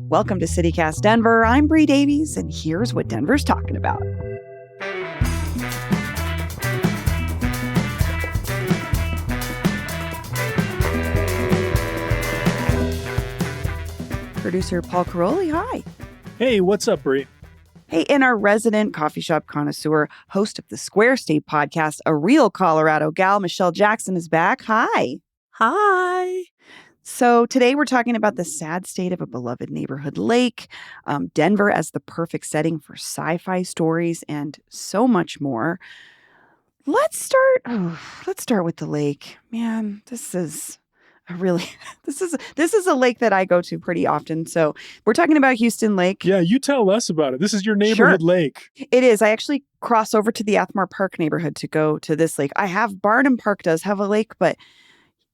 Welcome to CityCast Denver. I'm Bree Davies, and here's what Denver's talking about. Producer Paul Caroli, hi. Hey, what's up, Bree? Hey, and our resident coffee shop connoisseur, host of the Square State podcast, a real Colorado gal, Michelle Jackson, is back. Hi. Hi. So today we're talking about the sad state of a beloved neighborhood lake, Denver as the perfect setting for sci-fi stories, and so much more. Let's start with the lake. Man, this is a lake that I go to pretty often. So we're talking about Houston Lake. Yeah, you tell us about it. This is your neighborhood lake. It is. I actually cross over to the Athmar Park neighborhood to go to this lake. Barnum Park does have a lake, but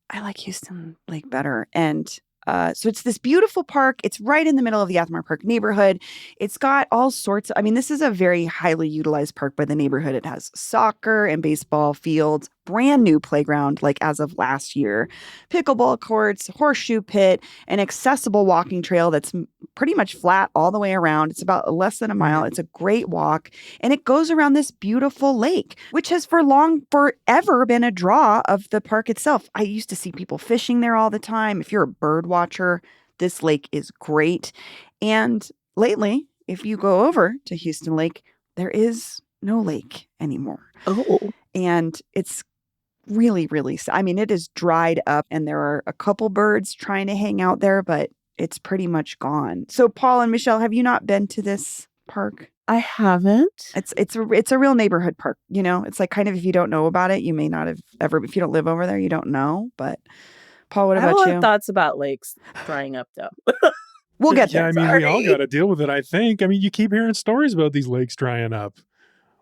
I like Houston Lake better. And so it's this beautiful park. It's right in the middle of the Athmar Park neighborhood. It's got all sorts of, this is a very highly utilized park by the neighborhood. It has soccer and baseball fields, brand new playground, like as of last year, pickleball courts, horseshoe pit, an accessible walking trail that's pretty much flat all the way around. It's about less than a mile. It's a great walk. And it goes around this beautiful lake, which has forever been a draw of the park itself. I used to see people fishing there all the time. If you're a bird watcher, this lake is great. And lately, if you go over to Houston Lake, there is no lake anymore. Oh. And it's really, really, it is dried up and there are a couple birds trying to hang out there, but it's pretty much gone. So Paul and Michelle, have you not been to this park? I haven't. It's a real neighborhood park. It's like kind of, if you don't know about it, you may not have ever, if you don't live over there, you don't know. But Paul, what about you? I have a lot of thoughts about lakes drying up though. We'll get there. Yeah, we all got to deal with it, I think. You keep hearing stories about these lakes drying up.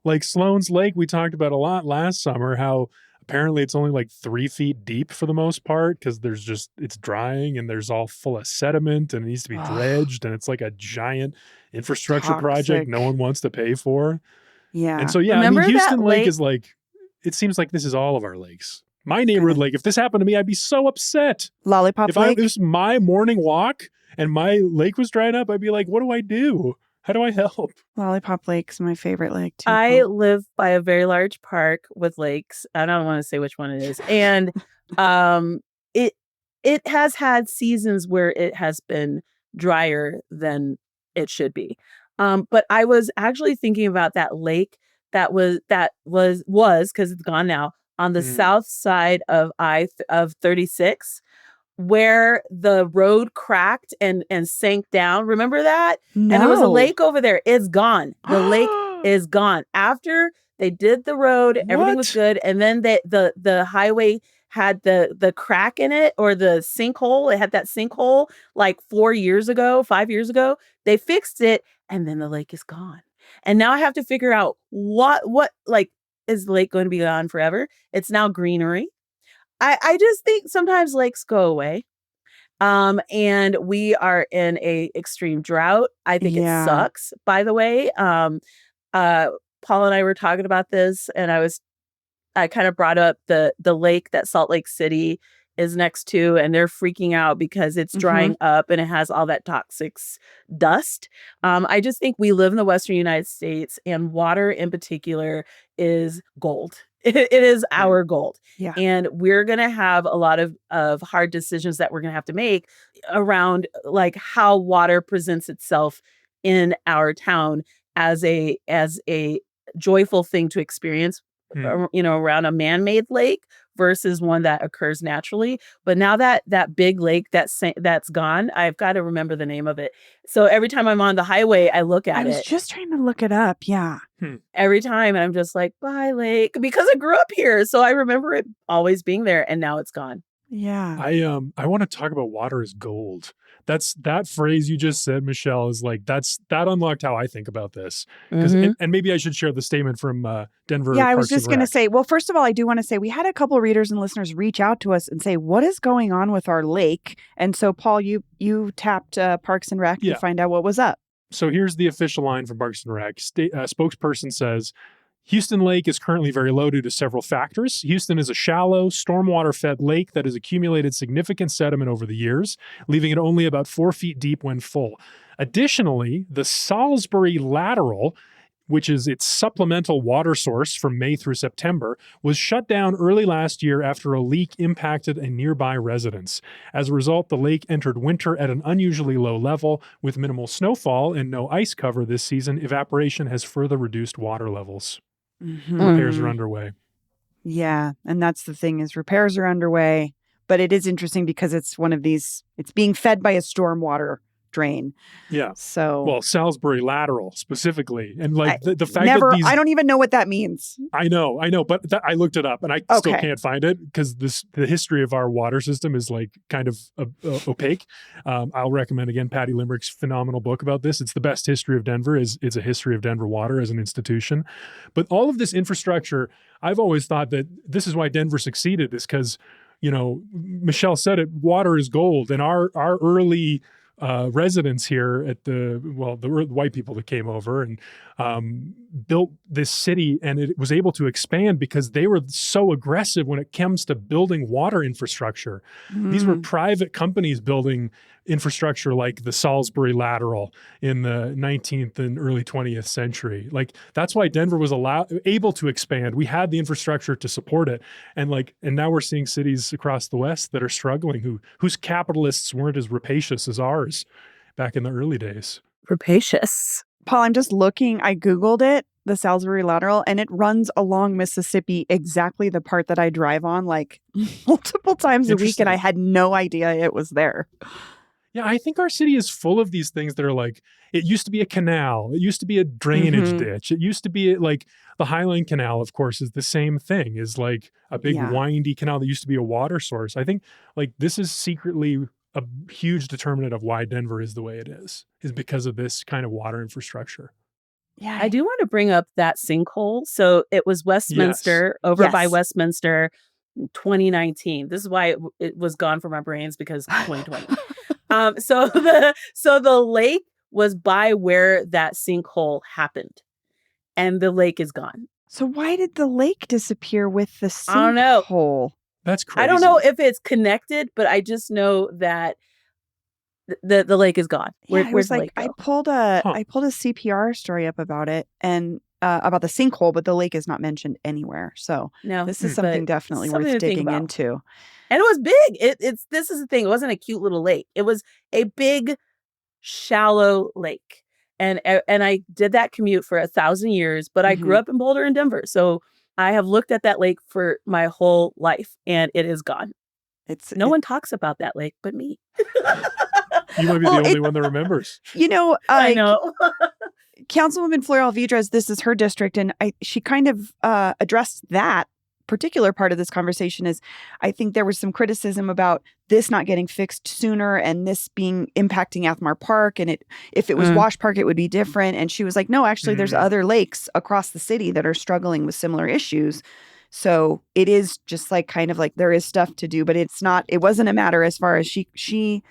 Like Sloan's Lake, we talked about a lot last summer, how apparently it's only like 3 feet deep for the most part because it's drying and there's all full of sediment and it needs to be dredged. And it's like a giant infrastructure project no one wants to pay for. Yeah. And so, Houston Lake is like, it seems like this is all of our lakes. My neighborhood lake, if this happened to me, I'd be so upset. Lollipop Lake? If this was my morning walk and my lake was dried up, I'd be like, what do I do? How do I help? Lollipop Lake's my favorite lake too. I live by a very large park with lakes. I don't want to say which one it is. And it has had seasons where it has been drier than it should be. But I was actually thinking about that lake that was because it's gone now, on the south side of 36. Where the road cracked and sank down. Remember that? No. And there was a lake over there. It's gone. The lake is gone. After they did the road, everything was good. And then the highway had the crack in it, or the sinkhole. It had that sinkhole like 5 years ago. They fixed it, and then the lake is gone. And now I have to figure out what is the lake going to be gone forever? It's now greenery. I just think sometimes lakes go away. And we are in a extreme drought. I think it sucks, by the way. Paul and I were talking about this, and I kind of brought up the lake that Salt Lake City is next to, and they're freaking out because it's drying up and it has all that toxic dust. I just think we live in the Western United States, and water in particular is gold. It is our gold. Yeah. And we're going to have a lot of hard decisions that we're going to have to make around like how water presents itself in our town as a joyful thing to experience, around a man-made lake versus one that occurs naturally. But now that big lake that's gone, I've got to remember the name of it. So every time I'm on the highway, I look at it. I was just trying to look it up. Yeah. Every time, and I'm just like, bye, lake, because I grew up here. So I remember it always being there, and now it's gone. Yeah. I want to talk about water is gold. That phrase you just said, Michelle, is like, that unlocked how I think about this. And maybe I should share the statement from Denver. Yeah, I was just going to say, well, first of all, I do want to say we had a couple of readers and listeners reach out to us and say, what is going on with our lake? And so, Paul, you tapped Parks and Rec to find out what was up. So here's the official line from Parks and Rec. Spokesperson says, Houston Lake is currently very low due to several factors. Houston is a shallow, stormwater-fed lake that has accumulated significant sediment over the years, leaving it only about 4 feet deep when full. Additionally, the Salisbury Lateral, which is its supplemental water source from May through September, was shut down early last year after a leak impacted a nearby residence. As a result, the lake entered winter at an unusually low level. With minimal snowfall and no ice cover this season, evaporation has further reduced water levels. Repairs are underway. Yeah. And that's the thing is repairs are underway, but it is interesting because it's one of these, it's being fed by a stormwater drain. Yeah. So, well, Salisbury Lateral specifically. And like the fact never, that these, I don't even know what that means. I know, but I looked it up and I still can't find it because the history of our water system is like kind of opaque. I'll recommend again Patty Limerick's phenomenal book about this. It's the best history of Denver. It's a history of Denver water as an institution. But all of this infrastructure, I've always thought that this is why Denver succeeded, is because, you know, Michelle said it, water is gold. And our early residents here at the white people that came over and built this city, and it was able to expand because they were so aggressive when it comes to building water infrastructure. These were private companies building infrastructure like the Salisbury Lateral in the 19th and early 20th century. Like that's why Denver was able to expand. We had the infrastructure to support it. And now we're seeing cities across the West that are struggling, whose capitalists weren't as rapacious as ours back in the early days. Rapacious. Paul, I'm just looking, I Googled it, the Salisbury Lateral, and it runs along Mississippi, exactly the part that I drive on like multiple times a week. And I had no idea it was there. Yeah, I think our city is full of these things that are like, it used to be a canal. It used to be a drainage ditch. It used to be like the Highline Canal, of course, is the same thing, is like a big windy canal that used to be a water source. I think like this is secretly a huge determinant of why Denver is the way it is because of this kind of water infrastructure. Yeah, I do want to bring up that sinkhole. So it was Westminster, over by Westminster, 2019. This is why it was gone from our brains, because 2020. So the lake was by where that sinkhole happened, and the lake is gone. So why did the lake disappear with the sinkhole? I don't know. That's crazy. I don't know if it's connected, but I just know that the lake is gone. Where's the lake go? I pulled a CPR story up about it and about the sinkhole, but the lake is not mentioned anywhere. So no, this is something definitely worth digging into. And it was big. This is the thing. It wasn't a cute little lake. It was a big, shallow lake. And I did that commute for 1,000 years, but I grew up in Boulder and Denver. So I have looked at that lake for my whole life, and it is gone. No one talks about that lake but me. You might be the only one that remembers. You know, I know. Councilwoman Fleur Alvidrez, this is her district, and she kind of addressed that particular part of this conversation. Is I think there was some criticism about this not getting fixed sooner and this being impacting Athmar Park, and if it was Wash Park, it would be different. And she was like, no, actually, there's other lakes across the city that are struggling with similar issues. So it is just like kind of like there is stuff to do, but it wasn't a matter as far as she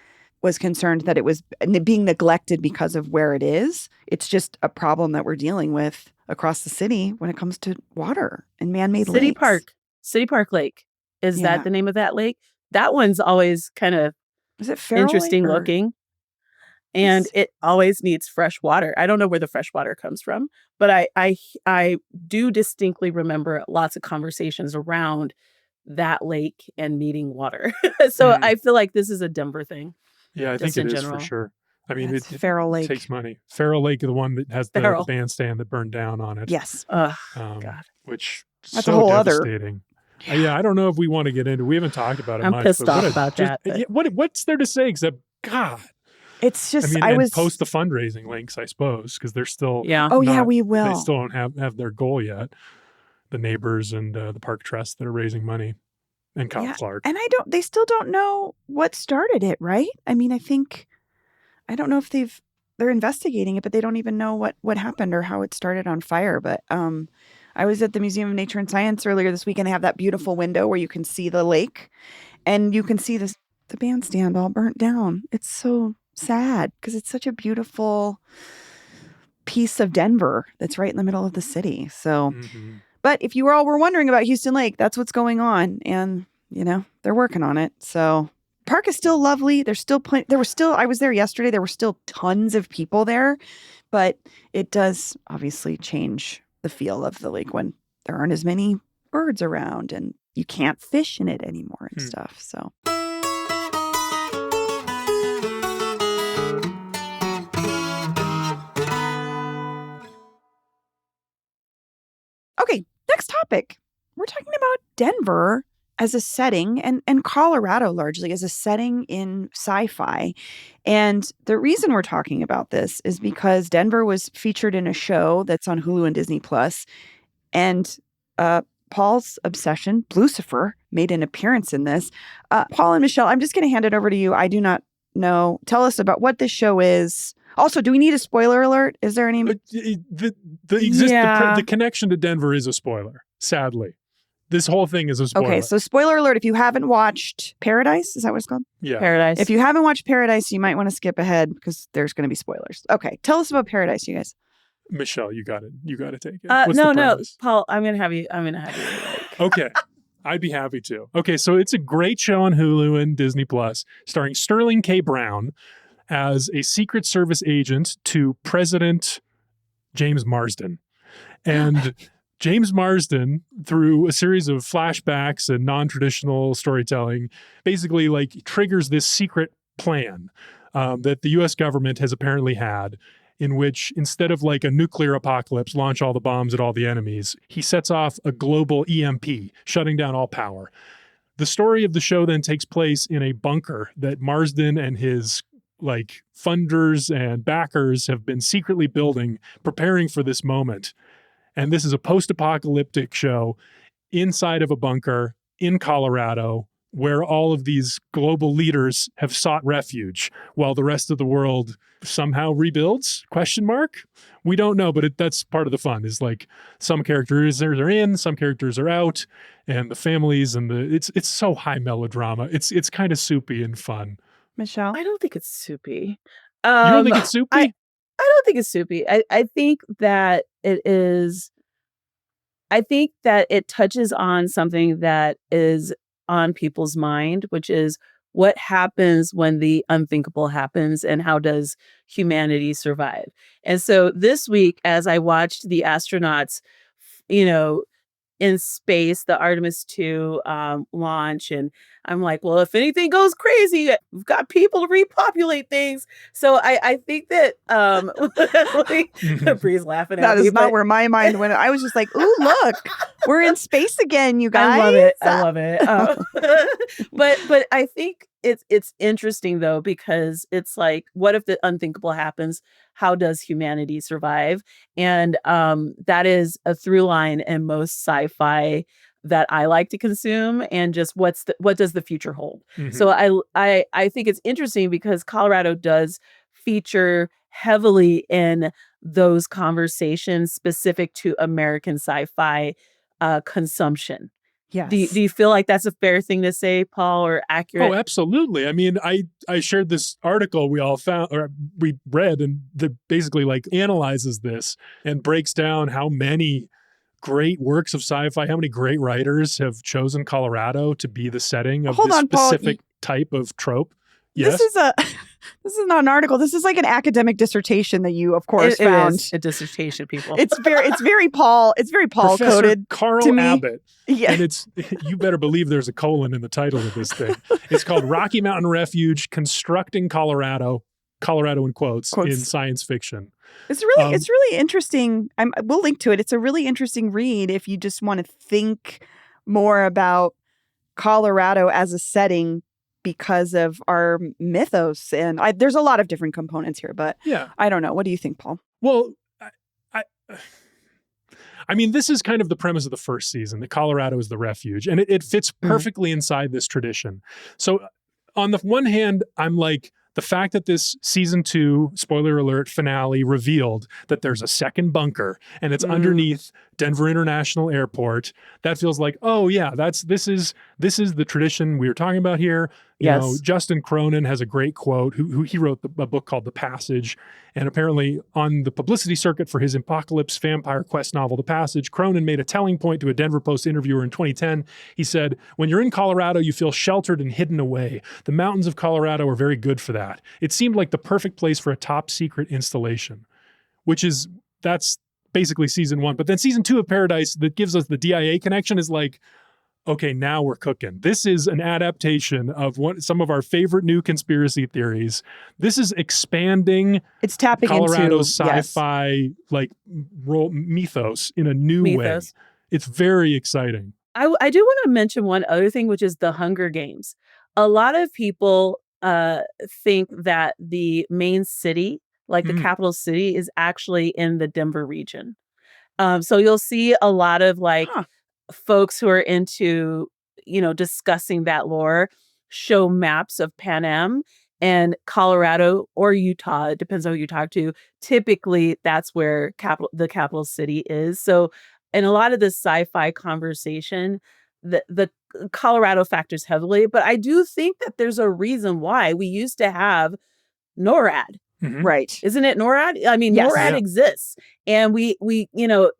was concerned that it was being neglected because of where it is. It's just a problem that we're dealing with across the city when it comes to water and man-made lakes. City Park Lake. Is that the name of that lake? That one's always kind of interesting looking. And it always needs fresh water. I don't know where the fresh water comes from, but I do distinctly remember lots of conversations around that lake and needing water. So I feel like this is a Denver thing. Yeah, I think it is for sure. I mean, it takes money. Farrell Lake, the one that has the bandstand that burned down on it. Yes. God. Which that's so a whole devastating. Yeah, I don't know if we want to get into. We haven't talked about it much. I'm pissed off about that. What's there to say except God? It's just post the fundraising links, I suppose, because they're still we will. They still don't have their goal yet. The neighbors and the park trust that are raising money, and Kyle Clark. And they still don't know what started it, right? I mean, I don't know if they're investigating it, but they don't even know what happened or how it started on fire. But I was at the Museum of Nature and Science earlier this week, and they have that beautiful window where you can see the lake, and you can see the bandstand all burnt down. It's so sad because it's such a beautiful piece of Denver that's right in the middle of the city. So, Mm-hmm. but if you all were wondering about Houston Lake, that's what's going on. And, they're working on it. So park is still lovely. There's still I was there yesterday. There were still tons of people there, but it does obviously change the feel of the lake when there aren't as many birds around and you can't fish in it anymore and stuff. So. Okay, next topic. We're talking about Denver as a setting and Colorado largely as a setting in sci-fi. And the reason we're talking about this is because Denver was featured in a show that's on Hulu and Disney Plus. And Paul's obsession, Blucifer, made an appearance in this. Paul and Michelle, I'm just going to hand it over to you. I do not know. Tell us about what this show is. Also, do we need a spoiler alert? Is there any? The connection to Denver is a spoiler, sadly. This whole thing is a spoiler. Okay, so spoiler alert, if you haven't watched Paradise, is that what it's called? Yeah. Paradise. If you haven't watched Paradise, you might want to skip ahead because there's going to be spoilers. Okay, tell us about Paradise, you guys. Michelle, you got it. You got to take it. What's the no, premise? Paul, I'm going to have you. Okay. I'd be happy to. Okay, so it's a great show on Hulu and Disney Plus, starring Sterling K. Brown as a Secret Service agent to President James Marsden. And James Marsden, through a series of flashbacks and non-traditional storytelling, basically triggers this secret plan that the U.S. government has apparently had, in which instead of a nuclear apocalypse, launch all the bombs at all the enemies, he sets off a global EMP, shutting down all power. The story of the show then takes place in a bunker that Marsden and his funders and backers have been secretly building, preparing for this moment. And this is a post-apocalyptic show inside of a bunker in Colorado where all of these global leaders have sought refuge while the rest of the world somehow rebuilds? ? We don't know, but that's part of the fun is some characters are in, some characters are out, and the families and it's so high melodrama. It's kind of soupy and fun. Michelle? I don't think it's soupy. You don't think it's soupy? I don't think it's soupy. I think that it is. I think that it touches on something that is on people's mind, which is what happens when the unthinkable happens and how does humanity survive. And so this week, as I watched the astronauts, in space, the Artemis 2 launch. And I'm like, well, if anything goes crazy, we've got people to repopulate things. So I think that Bree's laughing at that me. is not where my mind went. I was just like, ooh, look, we're in space again, you guys. I love it. But I think it's interesting though, because it's what if the unthinkable happens? How does humanity survive? And that is a through line in most sci-fi that I like to consume, and just what does the future hold? Mm-hmm. So I think it's interesting because Colorado does feature heavily in those conversations specific to American sci-fi consumption. Yes. Do you feel like that's a fair thing to say, Paul, or accurate? Oh, absolutely. I mean, I shared this article we all found, or we read, and that basically analyzes this and breaks down how many great works of sci-fi, how many great writers have chosen Colorado to be the setting of this specific type of trope. Yes? This is not an article. This is an academic dissertation that you, of course, found. It is a dissertation, people. It's very Paul. It's very Paul Professor coded. Carl to me. Abbott. Yeah. And you better believe there's a colon in the title of this thing. It's called Rocky Mountain Refuge, Constructing Colorado in quotes, in science fiction. It's really interesting. We'll link to it. It's a really interesting read if you just want to think more about Colorado as a setting because of our mythos. And there's a lot of different components here, but yeah. I don't know. What do you think, Paul? Well, I mean, this is kind of the premise of the first season, that Colorado is the refuge, and it fits perfectly inside this tradition. So on the one hand, I'm the fact that this season 2, spoiler alert, finale revealed that there's a second bunker and it's underneath Denver International Airport, that feels oh yeah, this is the tradition we were talking about here. You know, Yes. Justin Cronin has a great quote, who he wrote a book called The Passage. And apparently on the publicity circuit for his apocalypse vampire quest novel, The Passage, Cronin made a telling point to a Denver Post interviewer in 2010. He said, "When you're in Colorado, you feel sheltered and hidden away. The mountains of Colorado are very good for that. It seemed like the perfect place for a top secret installation," that's basically season 1. But then season 2 of Paradise that gives us the DIA connection is like, okay, now we're cooking. This is an adaptation of some of our favorite new conspiracy theories. This is expanding It's tapping Colorado's into sci-fi mythos in a new way. Mythos. It's very exciting. I do want to mention one other thing, which is the Hunger Games. A lot of people think that the main city, like the capital city, is actually in the Denver region. So you'll see a lot of folks who are into, discussing that lore show maps of Pan Am and Colorado or Utah. It depends on who you talk to. Typically, that's where the capital city is. So in a lot of this sci-fi conversation, the Colorado factors heavily, but I do think that there's a reason why we used to have NORAD. Mm-hmm. Right. Isn't it NORAD? I mean, Yes. NORAD exists. And we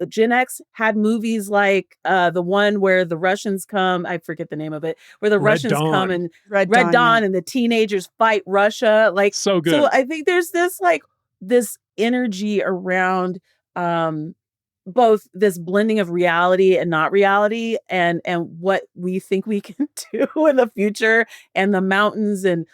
Gen X had movies like the one where the Russians come, I forget the name of it, where the Red Russians Dawn. come and Red Dawn Dawn, and the teenagers fight Russia. So good. So I think there's this energy around both this blending of reality and not reality and what we think we can do in the future and the mountains and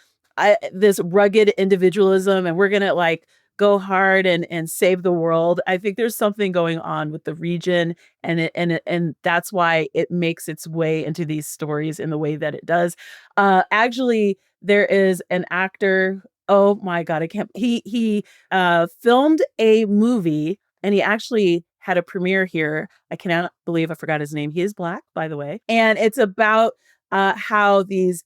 this rugged individualism, and we're gonna go hard and save the world. I think there's something going on with the region, and that's why it makes its way into these stories in the way that it does. Actually, there is an actor. Oh my God, I can't. He filmed a movie, and he actually had a premiere here. I cannot believe I forgot his name. He is Black, by the way, and it's about how these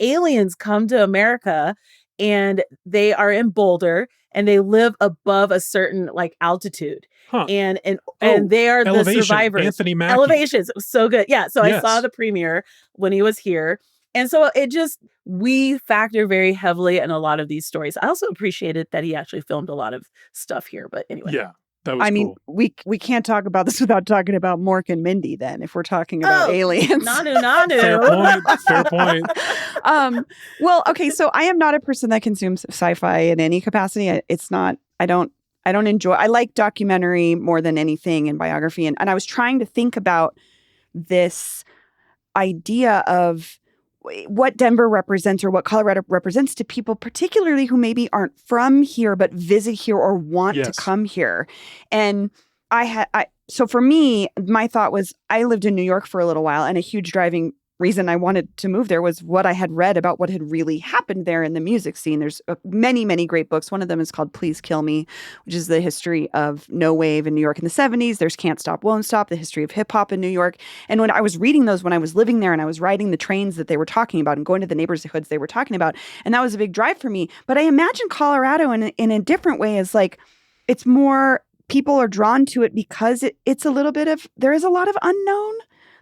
aliens come to America and they are in Boulder and they live above a certain altitude. Huh. And they are Elevation, the survivors. Anthony Mackie. Elevations. So good. Yeah. So Yes. I saw the premiere when he was here. And so we factor very heavily in a lot of these stories. I also appreciated that he actually filmed a lot of stuff here. But anyway. Yeah. That was mean, cool. we can't talk about this without talking about Mork and Mindy then, if we're talking about aliens. Nanu. Fair point. Well, okay, so I am not a person that consumes sci-fi in any capacity. I don't enjoy, I like documentary more than anything and biography. And I was trying to think about this idea of what Denver represents or what Colorado represents to people, particularly who maybe aren't from here, but visit here or want to come here. And so for me, my thought was I lived in New York for a little while, and a huge driving reason I wanted to move there was what I had read about what had really happened there in the music scene. There's many, many great books. One of them is called Please Kill Me, which is the history of no wave in New York in the 70s. There's Can't Stop, Won't Stop, the history of hip hop in New York. And when I was reading those, when I was living there and I was riding the trains that they were talking about and going to the neighborhoods they were talking about, and that was a big drive for me. But I imagine Colorado in a different way as it's more, people are drawn to it because it's a little bit of, there is a lot of unknown.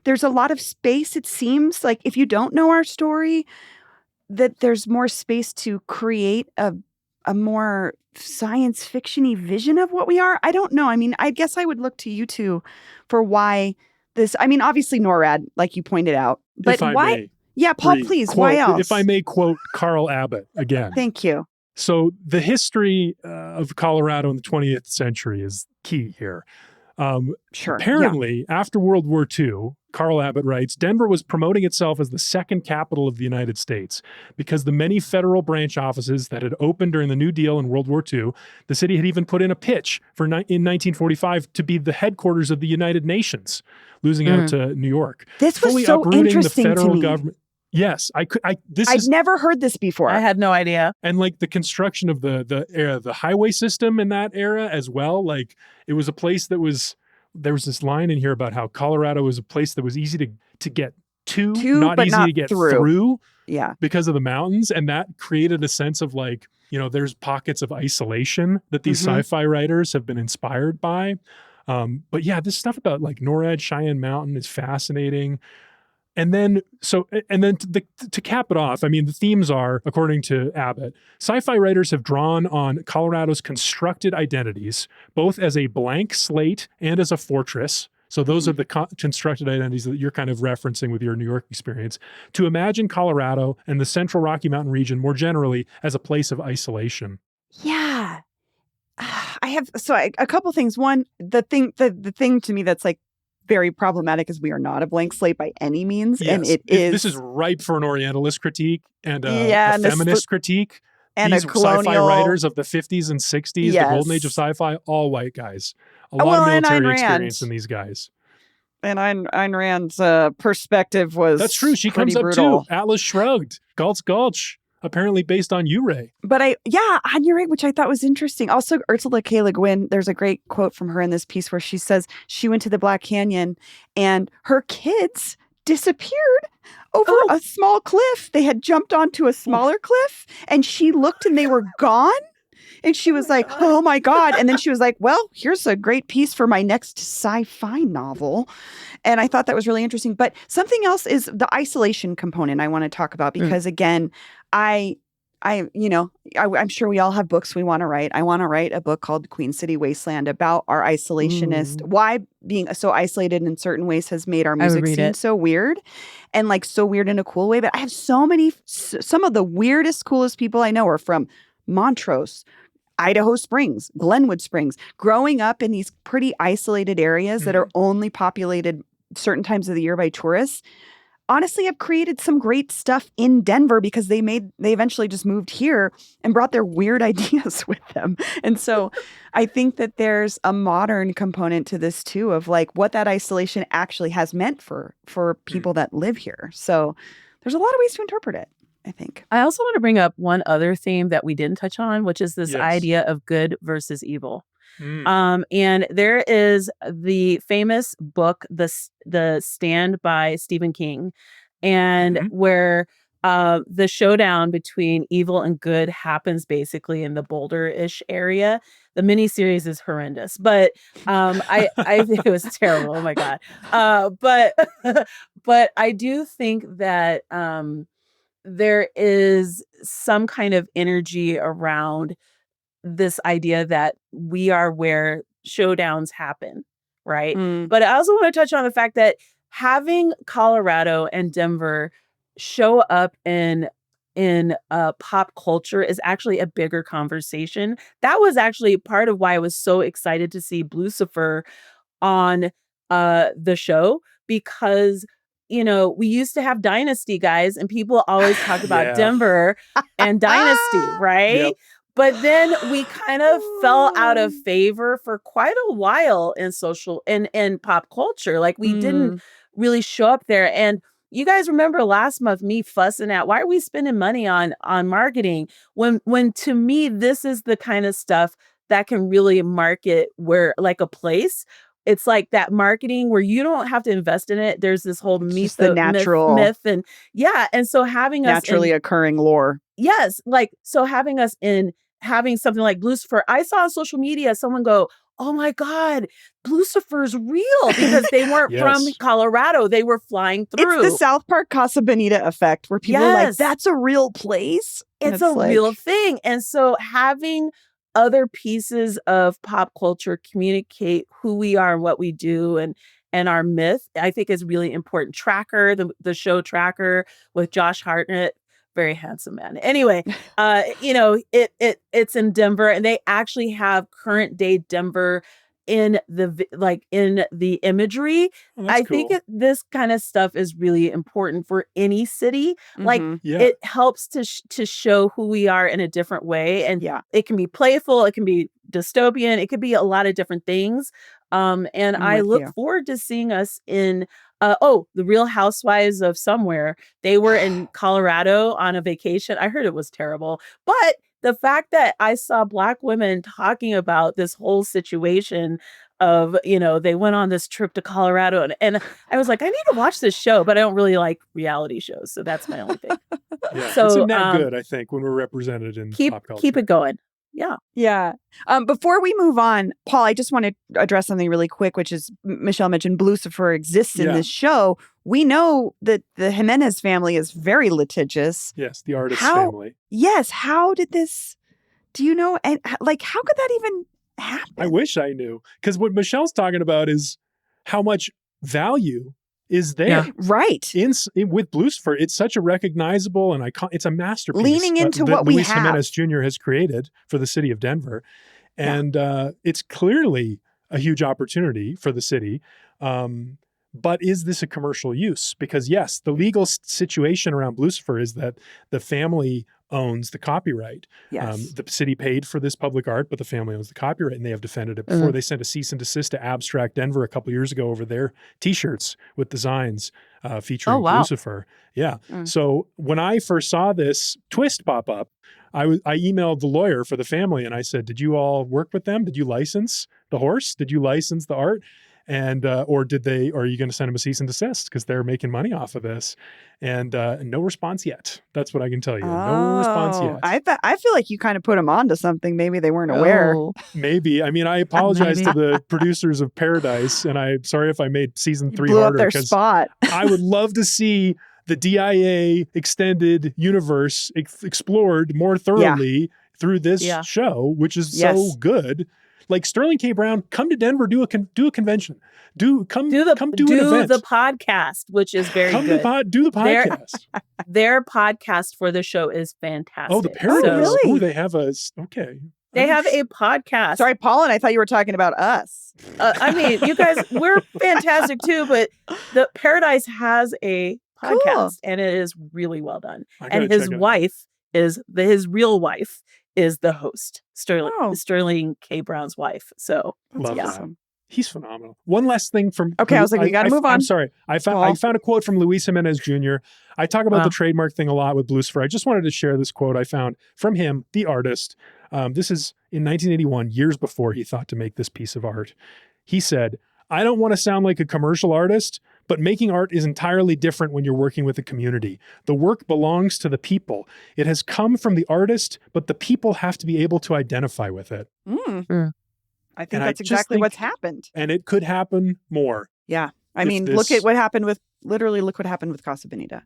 There's a lot of space, it seems like, if you don't know our story, that there's more space to create a more science fiction-y vision of what we are. I don't know. I mean, I guess I would look to you two for why this, I mean, obviously NORAD, like you pointed out, but why? Yeah, Paul, please, quote, why else? If I may quote Carl Abbott again. Thank you. So the history of Colorado in the 20th century is key here. Sure. Apparently, after World War II, Carl Abbott writes, Denver was promoting itself as the second capital of the United States because the many federal branch offices that had opened during the New Deal in World War II, the city had even put in a pitch in 1945 to be the headquarters of the United Nations, losing out to New York. This was fully so uprooting interesting the federal to me. government. Yes, I'd never heard this before. I had no idea. And the construction of the highway system in that era as well. It was a place that was, there was this line in here about how Colorado was a place that was easy to get to, not but easy not to get through. through. Yeah. Because of the mountains. And that created a sense of there's pockets of isolation that these sci-fi writers have been inspired by. But yeah, this stuff about NORAD, Cheyenne Mountain is fascinating. And then to cap it off, I mean, the themes are, according to Abbott, sci-fi writers have drawn on Colorado's constructed identities, both as a blank slate and as a fortress. So those are the constructed identities that you're kind of referencing with your New York experience, to imagine Colorado and the Central Rocky Mountain region more generally as a place of isolation. Yeah. I have a couple things. One, the thing to me that's like very problematic is we are not a blank slate by any means. Yes. And it is. This is ripe for an Orientalist critique and a feminist critique. And these a colonial sci-fi writers of the 50s and 60s, Yes. the golden age of sci-fi, all white guys. A lot of military experience in these guys. And Ayn Rand's perspective was That's true. She comes up brutal. too. Atlas Shrugged, Galt's Gulch, apparently based on Ouray. But on Ouray, which I thought was interesting. Also, Ursula K. Le Guin, there's a great quote from her in this piece where she says she went to the Black Canyon and her kids disappeared over a small cliff. They had jumped onto a smaller cliff and she looked and they were gone. And she was like, oh my God. And then she was like, well, here's a great piece for my next sci-fi novel. And I thought that was really interesting. But something else is the isolation component I want to talk about, because again, I'm sure we all have books we want to write. I want to write a book called Queen City Wasteland about our isolationist, why being so isolated in certain ways has made our music scene so weird, and like so weird in a cool way. But I have some of the weirdest, coolest people I know are from Montrose, Idaho Springs, Glenwood Springs, growing up in these pretty isolated areas that are only populated certain times of the year by tourists. Honestly, I've created some great stuff in Denver because they eventually just moved here and brought their weird ideas with them. And so I think that there's a modern component to this too, of like what that isolation actually has meant for people that live here. So there's a lot of ways to interpret it, I think. I also want to bring up one other theme that we didn't touch on, which is this idea of good versus evil. And there is the famous book, The Stand by Stephen King, and where the showdown between evil and good happens basically in the Boulder-ish area. The miniseries is horrendous, but I think it was terrible. Oh my God. But I do think that there is some kind of energy around this idea that we are where showdowns happen, right? But I also want to touch on the fact that having Colorado and Denver show up in pop culture is actually a bigger conversation. That was actually part of why I was so excited to see Blucifer on the show, because we used to have Dynasty, guys, and people always talk about Denver and Dynasty, right? Yep. But then we kind of fell out of favor for quite a while in social and pop culture. Like we didn't really show up there. And you guys remember last month me fussing at, why are we spending money on marketing when to me this is the kind of stuff that can really market where, like, a place. It's like that marketing where you don't have to invest in it. There's this whole myth, and and so having us naturally occurring lore. Yes, like so having us in having something like Blucifer. I saw on social media someone go, "Oh my God, Blucifer's real," because they weren't from Colorado; they were flying through. It's the South Park Casa Bonita effect, where people are like, "That's a real place." It's a real thing, and so having other pieces of pop culture communicate who we are and what we do and our myth, I think is really important. Tracker, the show Tracker with Josh Hartnett, very handsome man. Anyway, it's in Denver, and they actually have current day Denver in the imagery. I think this kind of stuff is really important for any city. Like it helps to show who we are in a different way, and it can be playful, it can be dystopian, it could be a lot of different things. And I look forward to seeing us in the Real Housewives of somewhere. They were in Colorado on a vacation. I heard it was terrible, but the fact that I saw Black women talking about this whole situation of, they went on this trip to Colorado, and I was like, I need to watch this show, but I don't really like reality shows. So that's my only thing. So it's not good, I think, when we're represented in pop culture. Keep it going. Yeah. Yeah. Before we move on, Paul, I just want to address something really quick, which is Michelle mentioned Blucifer exists in this show. we know that the Jimenez family is very litigious. Yes, the artist How- family. Yes. How did this, do you know? And like, how could that even happen? I wish I knew. Because what Michelle's talking about is how much value is there. Yeah. Right. With Blucifer, it's such a recognizable and it's a masterpiece. Leaning into that what we Luis have. Jimenez Jr. has created for the city of Denver. And it's clearly a huge opportunity for the city. But is this a commercial use? Because yes, the legal situation around Blucifer is that the family owns the copyright. Yes. The city paid for this public art, but the family owns the copyright, and they have defended it before. They sent a cease and desist to Abstract Denver a couple years ago over their T-shirts with designs featuring Blucifer. Yeah. So when I first saw this twist pop up, I emailed the lawyer for the family and I said, "Did you all work with them? Did you license the horse? Did you license the art? And or are you going to send them a cease and desist because they're making money off of this?" And no response yet. That's what I can tell you. No response yet. I feel like you kind of put them onto something. Maybe they weren't aware. Maybe. I mean, I apologize to the producers of Paradise, and I'm sorry if I made season 3 blew harder. up their spot. I would love to see the DIA extended universe explored more thoroughly through this show, which is so good. Like Sterling K. Brown, come to Denver, do a convention. Do an event. Do the podcast, which is very good. Do the podcast. Their podcast for the show is fantastic. Oh, the Paradise. really? Oh, they have okay. They have a podcast. Sorry, Paul, and I thought you were talking about us. I mean, you guys, we're fantastic too, but the Paradise has a podcast and it is really well done. And his wife his real wife is the host, Sterling K. Brown's wife. So love that. He's phenomenal. One last thing from I was like, we got to move on. I'm sorry. I found a quote from Luis Jimenez Jr. I talk about the trademark thing a lot with Blucifer. I just wanted to share this quote I found from him, the artist. This is in 1981, years before he thought to make this piece of art. He said, "I don't want to sound like a commercial artist, but making art is entirely different when you're working with a community. The work belongs to the people. It has come from the artist, but the people have to be able to identify with it." I think that's exactly what's happened. And it could happen more. Yeah. I mean, look what happened with Casa Bonita.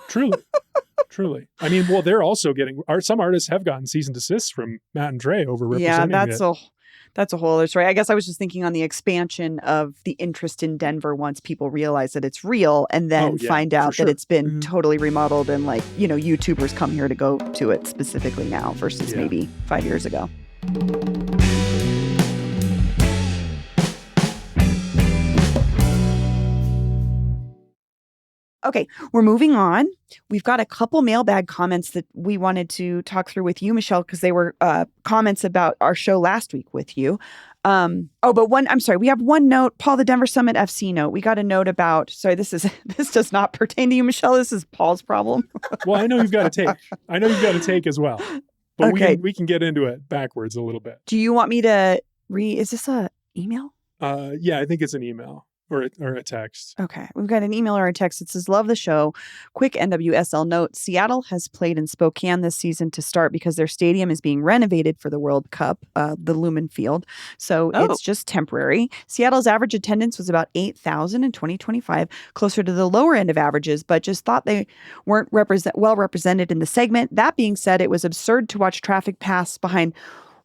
Truly. I mean, well, they're also getting some artists have gotten cease and desists from Matt and Dre over representing that's a whole other story. I guess I was just thinking on the expansion of the interest in Denver once people realize that it's real and then find out that it's been totally remodeled and like, YouTubers come here to go to it specifically now versus maybe 5 years ago. Okay, we're moving on. We've got a couple mailbag comments that we wanted to talk through with you, Michelle, because they were comments about our show last week with you. We have one note, Paul, the Denver Summit FC note. We got a note about, this does not pertain to you, Michelle. This is Paul's problem. Well, I know you've got to take as well. But we can get into it backwards a little bit. Do you want me to is this a email? Yeah, I think it's an email. Or a text. Okay. We've got an email or a text. It says, "Love the show. Quick NWSL note. Seattle has played in Spokane this season to start because their stadium is being renovated for the World Cup, the Lumen Field. So it's just temporary. Seattle's average attendance was about 8,000 in 2025, closer to the lower end of averages, but just thought they weren't well represented in the segment. That being said, it was absurd to watch traffic pass behind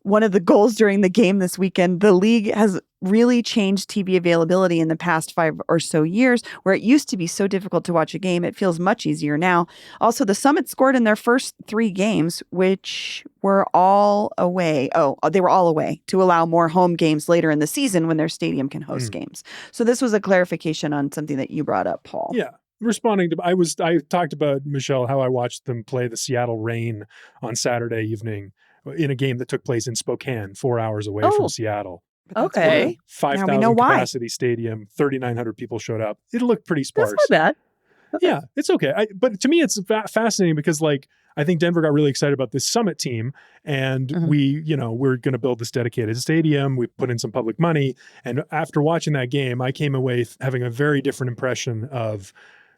one of the goals during the game this weekend. The league has really changed TV availability in the past 5 or so years, where it used to be so difficult to watch a game. It feels much easier now. Also, the Summit scored in their first 3 games, which were all away. They were all away to allow more home games later in the season when their stadium can host games. So this was a clarification on something that you brought up, Paul. Yeah. Responding to, I talked about, Michelle, how I watched them play the Seattle Reign on Saturday evening in a game that took place in Spokane, 4 hours away from Seattle. Okay. 5,000 capacity stadium, 3,900 people showed up. It looked pretty sparse. That's not bad. Okay. Yeah, it's okay. But to me, it's fascinating because, I think Denver got really excited about this Summit team, and we're going to build this dedicated stadium. We put in some public money, and after watching that game, I came away having a very different impression of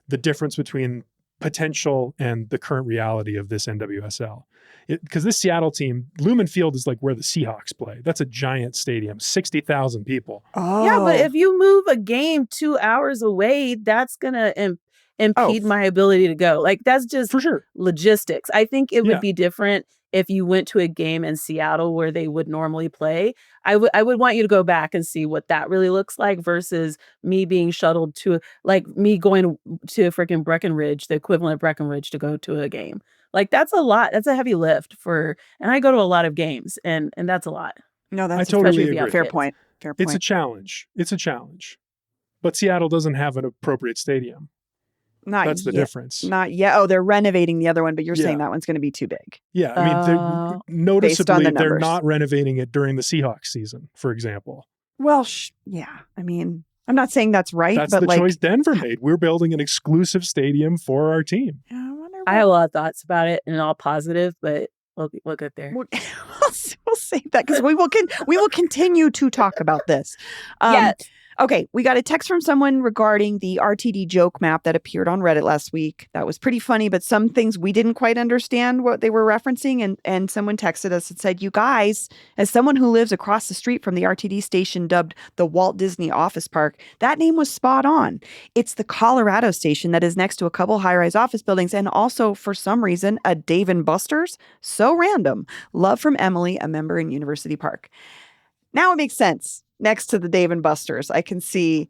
the difference between potential and the current reality of this NWSL. Because this Seattle team, Lumen Field is like where the Seahawks play. That's a giant stadium, 60,000 people. Oh. Yeah, but if you move a game 2 hours away, that's going to impede my ability to go. Like, that's just For sure. logistics. I think it would Yeah. be different if you went to a game in Seattle where they would normally play. I would want you to go back and see what that really looks like versus me being shuttled to, like, me going to freaking Breckenridge, the equivalent of Breckenridge, to go to a game. Like, that's a lot. That's a heavy lift and I go to a lot of games, and that's a lot. No, that's I totally especially if you agree. have fair kids. point. Fair It's a point. challenge. It's a challenge. But Seattle doesn't have an appropriate stadium. Not That's the yet. difference. Not yet. Oh, they're renovating the other one, but you're saying Yeah. that one's going to be too big. Yeah, I mean, Oh. noticeably, the they're numbers. not renovating it during the Seahawks season, for example. Well, yeah. I mean, I'm not saying that's right, That's but the like, choice Denver made. We're building an exclusive stadium for our team. I wonder. I have a lot of thoughts about it and all positive, but we'll get there. We'll save that because we will continue to talk about this. Yes. Okay, we got a text from someone regarding the RTD joke map that appeared on Reddit last week. That was pretty funny, but some things we didn't quite understand what they were referencing. And someone texted us and said, you guys, as someone who lives across the street from the RTD station dubbed the Walt Disney Office Park, that name was spot on. It's the Colorado station that is next to a couple high-rise office buildings and also, for some reason, a Dave & Buster's. So random. Love from Emily, a member in University Park. Now it makes sense. Next to the Dave & Buster's, I can see.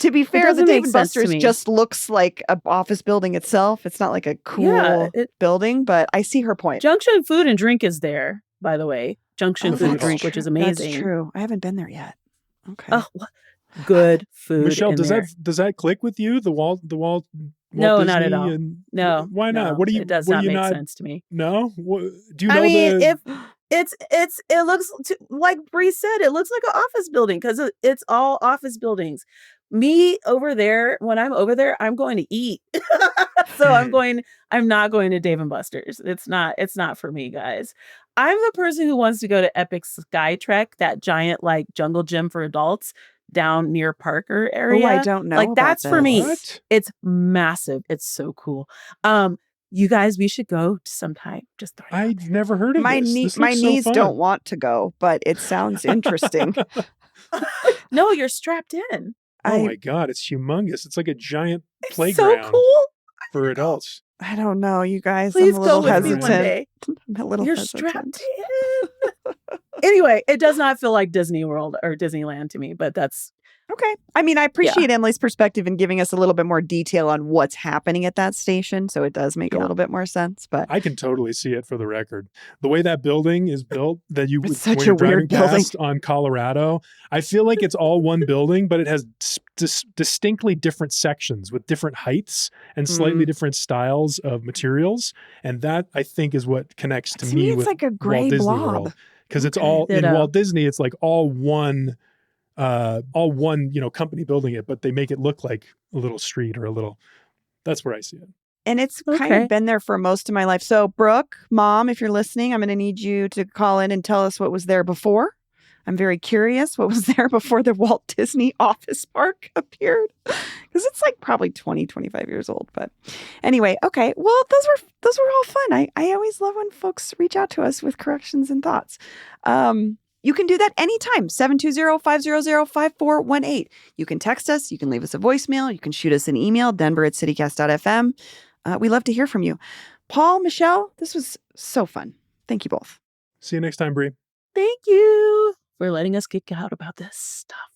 To be fair, the doesn't Dave make & sense to Buster's me. just looks like an office building itself. It's not like a cool building, but I see her point. Junction Food and Drink is there, by the way. Junction Oh, Food and that's Drink, which is true. amazing. That's true. I haven't been there yet. Okay. Oh, good food. Michelle, in does there. that click with you? The Walt No, Disney not at all. And, No. Why not? no, What do you? It does what not do you make not? sense to me. No. Do you know I mean, the? if it looks like Bree said, it looks like an office building because it's all office buildings. Me over there, when I'm over there, I'm going to eat. So I'm not going to Dave & Buster's. It's not for me, guys. I'm the person who wants to go to Epic Sky Trek, that giant like jungle gym for adults down near Parker area. Oh, I don't know. Like, about that's for me. What? It's massive. It's so cool. You guys, we should go sometime. Just throw it out I've never heard of My this. knee, This my looks so knees fun. don't want to go, but it sounds interesting. there. No, you're strapped in. Oh my god, it's humongous! It's like a giant It's playground so cool. for adults. I don't know, you guys. Please I'm a go little with hesitant. me one day. I'm a little You're hesitant. strapped in. Anyway, it does not feel like Disney World or Disneyland to me, but that's Okay. I mean, I appreciate Emily's perspective in giving us a little bit more detail on what's happening at that station. So it does make a Yeah. little bit more sense. But I can totally see it for the record. The way that building is built, that you It's such when a you're driving weird building. past on Colorado, I feel like it's all one building, but it has distinctly different sections with different heights and slightly different styles of materials, and that I think is what connects to me it's with like a gray Walt Disney blob. World, because it's Okay. all in Ditto. Walt Disney. It's like all one company building it, but they make it look like a little street or a little. That's where I see it. And it's kind Okay. of been there for most of my life. So, Brooke, Mom, if you're listening, I'm going to need you to call in and tell us what was there before. I'm very curious what was there before the Walt Disney Office Park appeared. Because it's like probably 20, 25 years old. But anyway, okay. Well, those were all fun. I always love when folks reach out to us with corrections and thoughts. You can do that anytime, 720-500-5418. You can text us. You can leave us a voicemail. You can shoot us an email, denver@citycast.fm. We love to hear from you. Paul, Michelle, this was so fun. Thank you both. See you next time, Bree. Thank you for letting us geek out about this stuff.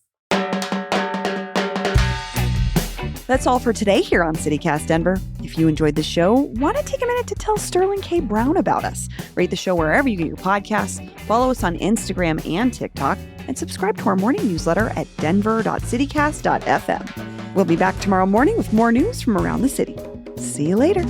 That's all for today here on CityCast Denver. If you enjoyed the show, why not take a minute to tell Sterling K. Brown about us? Rate the show wherever you get your podcasts, follow us on Instagram and TikTok, and subscribe to our morning newsletter at denver.citycast.fm. We'll be back tomorrow morning with more news from around the city. See you later.